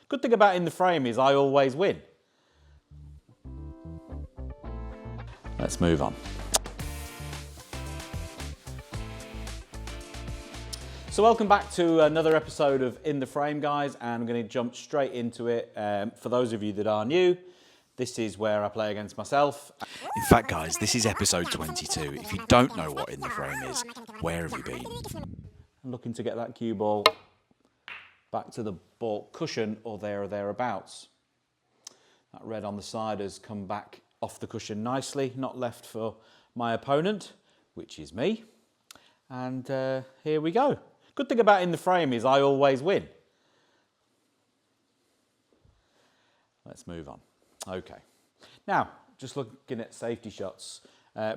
Good thing about In the Frame is I always win. Let's move on. So welcome back to another episode of In the Frame, guys, and I'm going to jump straight into it. For those of you that are new, this is where I play against myself. In fact, guys, this is episode 22. If you don't know what In the Frame is, where have you been? I'm looking to get that cue ball back to the ball cushion or there or thereabouts. That red on the side has come back off the cushion nicely, not left for my opponent, which is me. And here we go. Good thing about In the Frame is I always win. Let's move on. Okay. Now, just looking at safety shots.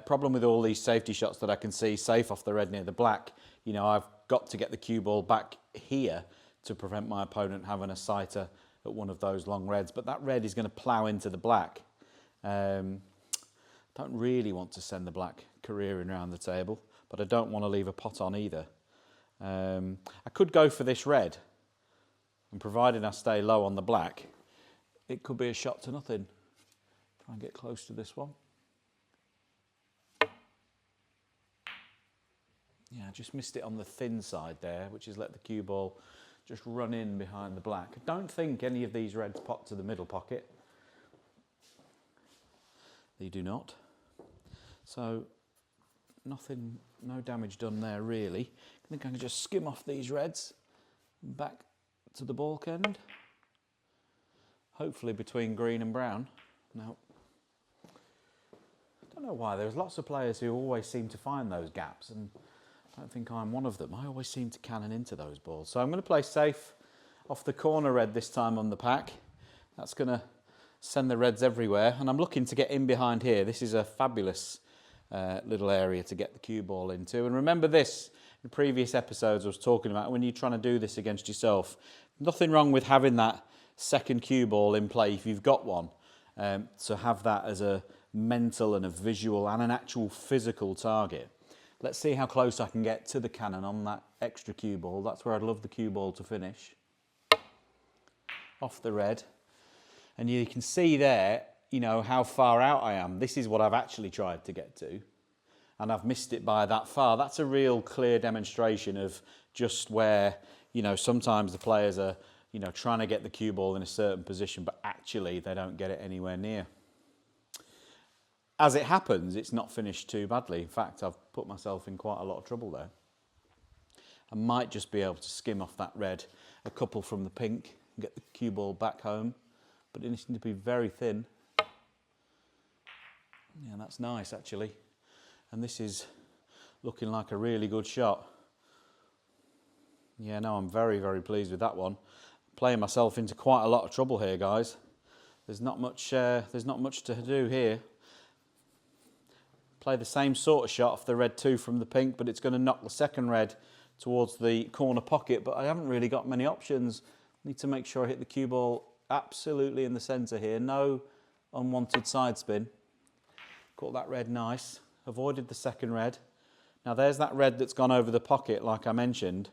Problem with all these safety shots that I can see safe off the red near the black, you know, I've got to get the cue ball back here to prevent my opponent having a sighter at one of those long reds. But that red is going to plough into the black. Don't really want to send the black careering around the table, but I don't want to leave a pot on either. I could go for this red, and provided I stay low on the black, it could be a shot to nothing. Try and get close to this one. Yeah, I just missed it on the thin side there, which has let the cue ball just run in behind the black. I don't think any of these reds pop to the middle pocket. They do not. So nothing, no damage done there really. I think I can just skim off these reds back to the baulk end. Hopefully between green and brown. Now, I don't know why, there's lots of players who always seem to find those gaps, and I don't think I'm one of them. I always seem to cannon into those balls. So I'm going to play safe off the corner red this time on the pack. That's going to send the reds everywhere, and I'm looking to get in behind here. This is a fabulous little area to get the cue ball into. And remember this, in previous episodes I was talking about when you're trying to do this against yourself, nothing wrong with having that second cue ball in play if you've got one. So have that as a mental and a visual and an actual physical target. Let's see how close I can get to the cannon on that extra cue ball. That's where I'd love the cue ball to finish. Off the red. And you can see there, you know, how far out I am. This is what I've actually tried to get to, and I've missed it by that far. That's a real clear demonstration of just where, you know, sometimes the players are, you know, trying to get the cue ball in a certain position, but actually they don't get it anywhere near. As it happens, it's not finished too badly. In fact, I've put myself in quite a lot of trouble there. I might just be able to skim off that red a couple from the pink and get the cue ball back home, but it needs to be very thin. Yeah, that's nice actually. And this is looking like a really good shot. Yeah, no, I'm very, very pleased with that one. Playing myself into quite a lot of trouble here, guys. There's not much to do here. Play the same sort of shot off the red 2 from the pink, but it's going to knock the second red towards the corner pocket, but I haven't really got many options. Need to make sure I hit the cue ball absolutely in the centre here. No unwanted side spin. Caught that red nice. Avoided the second red. Now there's that red that's gone over the pocket like I mentioned.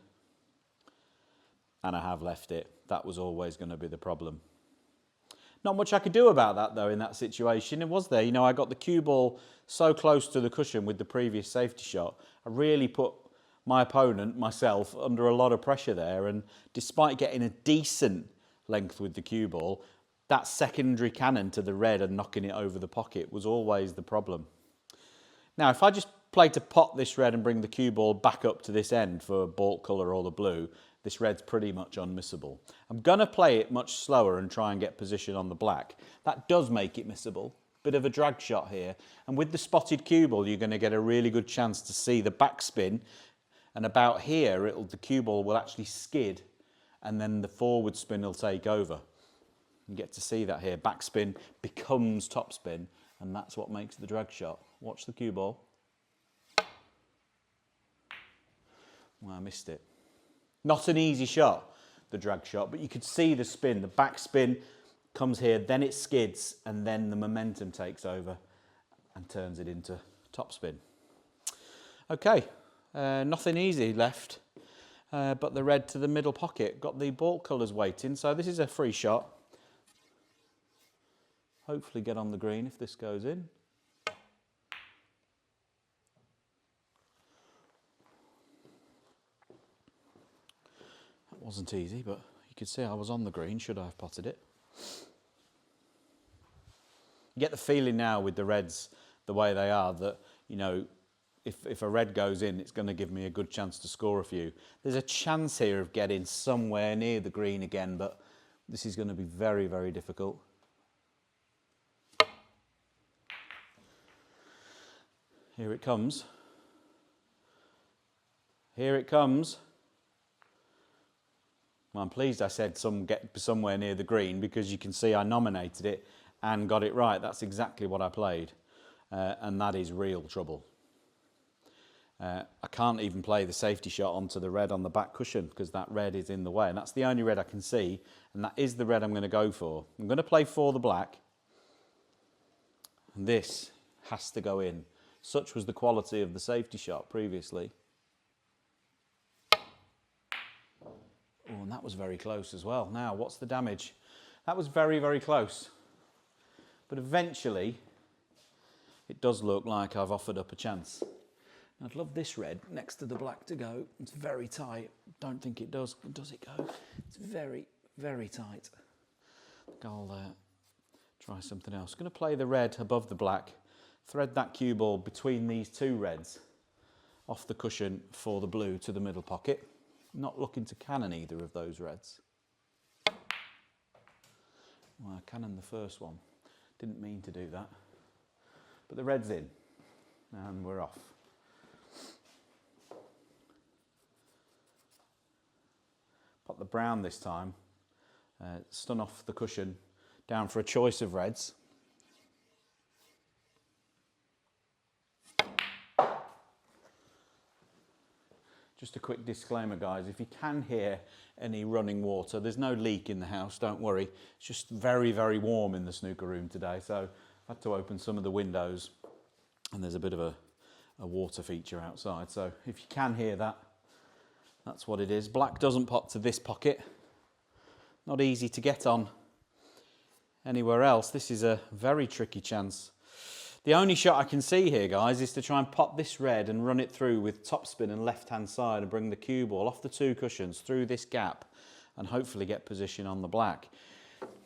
And I have left it. That was always going to be the problem. Not much I could do about that though in that situation. It was there. You know, I got the cue ball so close to the cushion with the previous safety shot. I really put my opponent, myself, under a lot of pressure there. And despite getting a decent length with the cue ball, that secondary cannon to the red and knocking it over the pocket was always the problem. Now, if I just play to pot this red and bring the cue ball back up to this end for baulk colour or the blue, this red's pretty much unmissable. I'm going to play it much slower and try and get position on the black. That does make it missable. Bit of a drag shot here. And with the spotted cue ball, you're going to get a really good chance to see the backspin. And about here, the cue ball will actually skid and then the forward spin will take over. You get to see that here. Backspin becomes topspin, and that's what makes the drag shot. Watch the cue ball. Well, I missed it. Not an easy shot, the drag shot, but you could see the spin. The backspin comes here, then it skids, and then the momentum takes over and turns it into topspin. Okay, nothing easy left. but the red to the middle pocket. Got the ball colours waiting, so this is a free shot. Hopefully get on the green if this goes in. That wasn't easy, but you could see I was on the green, should I have potted it. You get the feeling now with the reds, the way they are, that, you know, if a red goes in, it's going to give me a good chance to score a few. There's a chance here of getting somewhere near the green again, but this is going to be very, very difficult. Here it comes. Here it comes. Well, I'm pleased I said get somewhere near the green, because you can see I nominated it and got it right. That's exactly what I played, and that is real trouble. I can't even play the safety shot onto the red on the back cushion because that red is in the way, and that's the only red I can see, and that is the red I'm going to go for. I'm going to play for the black, and this has to go in. Such was the quality of the safety shot previously. Oh, and that was very close as well. Now, what's the damage? That was very, very close. But eventually, it does look like I've offered up a chance. I'd love this red next to the black to go. It's very tight. Don't think it does. Does it go? It's very, very tight. I think I'll try something else. I'm going to play the red above the black. Thread that cue ball between these two reds off the cushion for the blue to the middle pocket. Not looking to cannon either of those reds. Well, I cannoned the first one. Didn't mean to do that. But the red's in, and we're off. Pop the brown this time, stun off the cushion, down for a choice of reds. Just a quick disclaimer, guys, if you can hear any running water, there's no leak in the house, don't worry. It's just very, very warm in the snooker room today, so I've had to open some of the windows, and there's a bit of a water feature outside, so if you can hear that, that's what it is. Black doesn't pot to this pocket. Not easy to get on anywhere else. This is a very tricky chance. The only shot I can see here, guys, is to try and pop this red and run it through with topspin and left-hand side and bring the cue ball off the two cushions through this gap and hopefully get position on the black.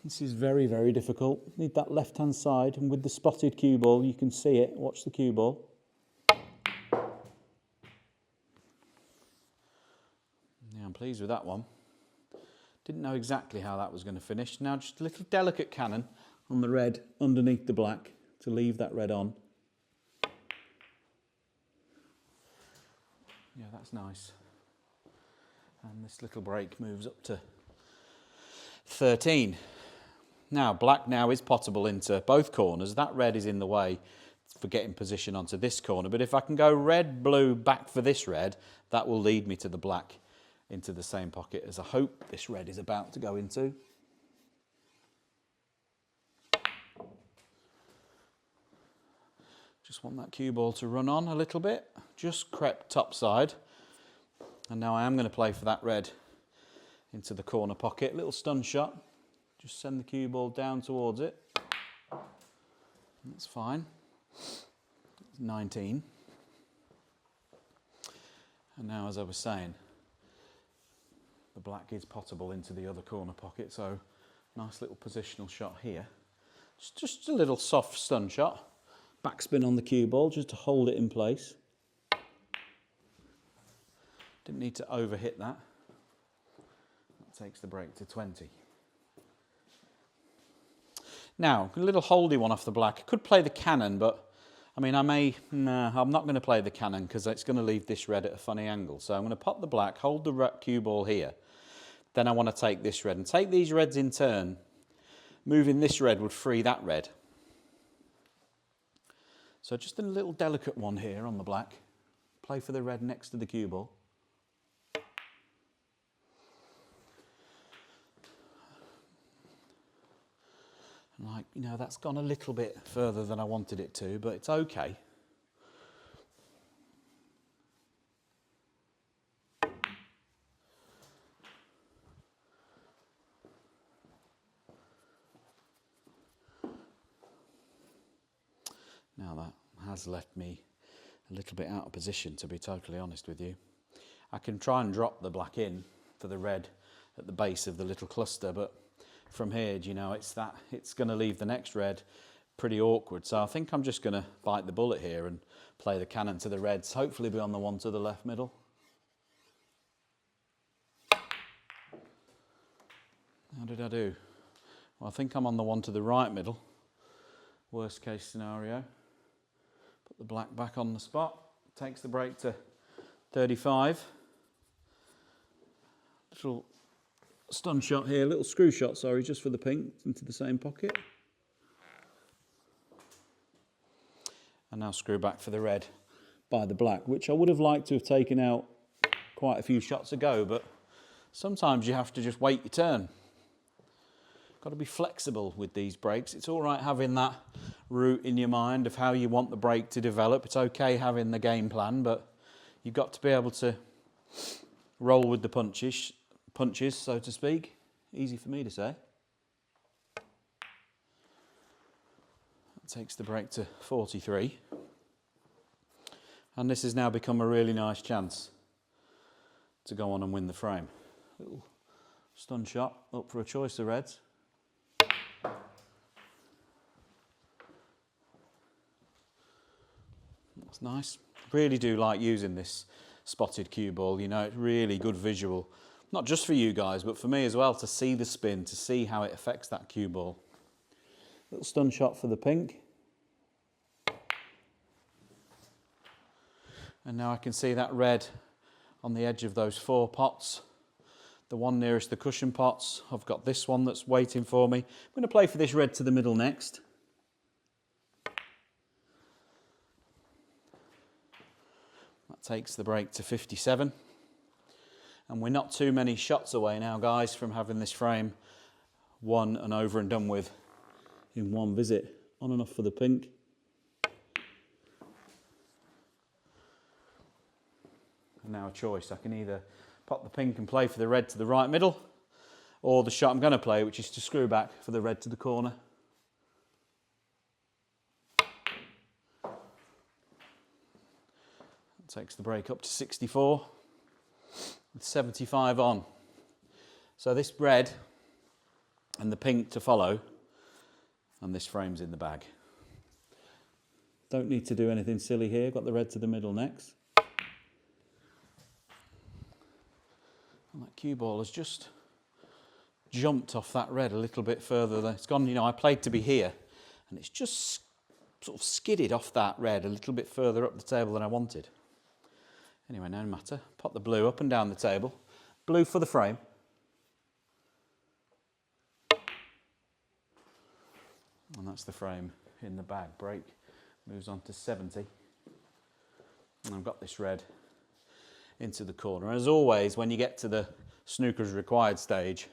This is very, very difficult. Need that left-hand side, and with the spotted cue ball, you can see it. Watch the cue ball. Yeah, I'm pleased with that one. Didn't know exactly how that was going to finish. Now just a little delicate cannon on the red underneath the black to leave that red on. Yeah, that's nice. And this little break moves up to 13. Now, black now is pottable into both corners. That red is in the way for getting position onto this corner. But if I can go red, blue, back for this red, that will lead me to the black into the same pocket as I hope this red is about to go into. Just want that cue ball to run on a little bit. Just crept topside. And now I am going to play for that red into the corner pocket. Little stun shot. Just send the cue ball down towards it. That's fine. 19. And now, as I was saying, the black is pottable into the other corner pocket, so nice little positional shot here. Just a little soft stun shot. Backspin on the cue ball just to hold it in place. Didn't need to overhit that. That takes the break to 20. Now, a little holdy one off the black. I could play the cannon, but I mean, I'm not going to play the cannon because it's going to leave this red at a funny angle. So I'm going to pop the black, hold the cue ball here. Then I want to take this red and take these reds in turn. Moving this red would free that red. So just a little delicate one here on the black. Play for the red next to the cue ball. And like, you know, that's gone a little bit further than I wanted it to, but it's okay. has left me a little bit out of position, to be totally honest with you. I can try and drop the black in for the red at the base of the little cluster, but from here, do you know, it's going to leave the next red pretty awkward. So I think I'm just going to bite the bullet here and play the cannon to the reds, hopefully be on the one to the left middle. How did I do? Well, I think I'm on the one to the right middle. Worst case scenario. Put the black back on the spot. Takes the break to 35. Little stun shot here, little screw shot, sorry, just for the pink into the same pocket. And now screw back for the red by the black, which I would have liked to have taken out quite a few shots ago, but sometimes you have to just wait your turn. Got to be flexible with these breaks. It's all right having that route in your mind of how you want the break to develop. It's okay having the game plan, but you've got to be able to roll with the punches, so to speak. Easy for me to say. That takes the break to 43. And this has now become a really nice chance to go on and win the frame. Little stun shot up for a choice of reds. That's nice. Really do like using this spotted cue ball. You know, it's really good visual. Not just for you guys, but for me as well, to see the spin, to see how it affects that cue ball. Little stun shot for the pink. And now I can see that red on the edge of those 4 pots. The one nearest the cushion pots. I've got this one that's waiting for me. I'm going to play for this red to the middle next. That takes the break to 57. And we're not too many shots away now, guys, from having this frame won and over and done with in one visit. On and off for the pink. And now a choice. I can either pop the pink and play for the red to the right middle, or the shot I'm going to play, which is to screw back for the red to the corner. That takes the break up to 64, with 75 on. So this red and the pink to follow, and this frame's in the bag. Don't need to do anything silly here. Got the red to the middle next. And that cue ball has just jumped off that red a little bit further. It's gone, you know, I played to be here, and it's just sort of skidded off that red a little bit further up the table than I wanted. Anyway, no matter. Pop the blue up and down the table. Blue for the frame. And that's the frame in the bag. Break moves on to 70. And I've got this red into the corner. As always, when you get to the snooker's required stage,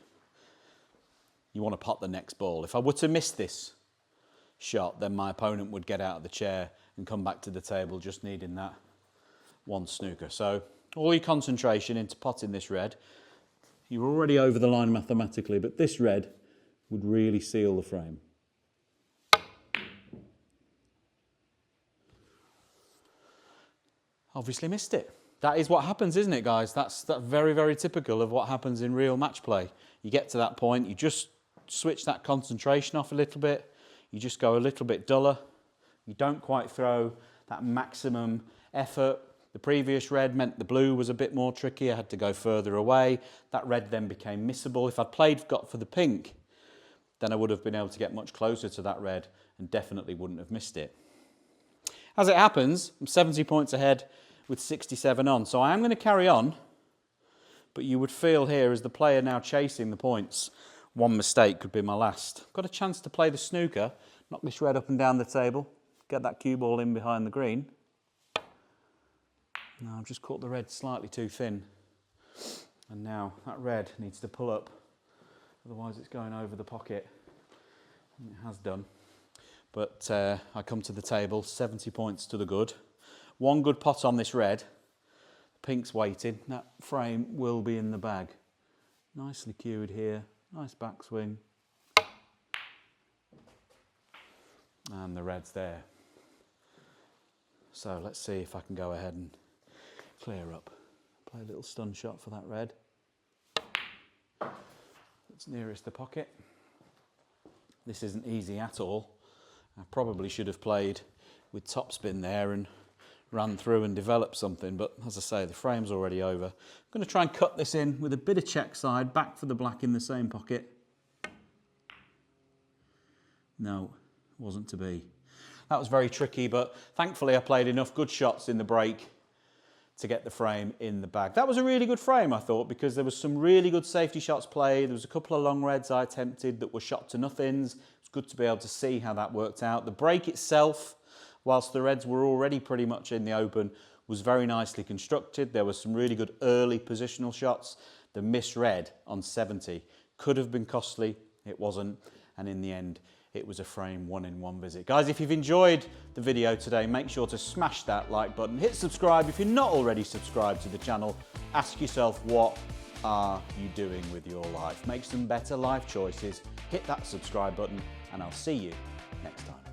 you want to pot the next ball. If I were to miss this shot, then my opponent would get out of the chair and come back to the table just needing that one snooker. So all your concentration into potting this red. You're already over the line mathematically, but this red would really seal the frame. Obviously missed it. That is what happens, isn't it, guys? That's very, very typical of what happens in real match play. You get to that point, you just switch that concentration off a little bit. You just go a little bit duller. You don't quite throw that maximum effort. The previous red meant the blue was a bit more tricky. I had to go further away. That red then became missable. If I'd got for the pink, then I would have been able to get much closer to that red and definitely wouldn't have missed it. As it happens, I'm 70 points ahead with 67 on. So I am going to carry on, but you would feel here as the player now chasing the points, one mistake could be my last. Got a chance to play the snooker, knock this red up and down the table, get that cue ball in behind the green. Now I've just caught the red slightly too thin. And now that red needs to pull up, otherwise it's going over the pocket. And it has done. But I come to the table, 70 points to the good. One good pot on this red. Pink's waiting. That frame will be in the bag. Nicely cued here. Nice backswing. And the red's there. So let's see if I can go ahead and clear up. Play a little stun shot for that red. It's nearest the pocket. This isn't easy at all. I probably should have played with topspin there and ran through and developed something, but as I say, the frame's already over. I'm going to try and cut this in with a bit of check side, back for the black in the same pocket. No, wasn't to be. That was very tricky, but thankfully I played enough good shots in the break to get the frame in the bag. That was a really good frame, I thought, because there was some really good safety shots played. There was a couple of long reds I attempted that were shot to nothings. It was good to be able to see how that worked out. The break itself, whilst the reds were already pretty much in the open, was very nicely constructed. There were some really good early positional shots. The misread on 70 could have been costly. It wasn't, and in the end, it was a frame won in one visit. Guys, if you've enjoyed the video today, make sure to smash that like button. Hit subscribe if you're not already subscribed to the channel. Ask yourself, what are you doing with your life? Make some better life choices. Hit that subscribe button, and I'll see you next time.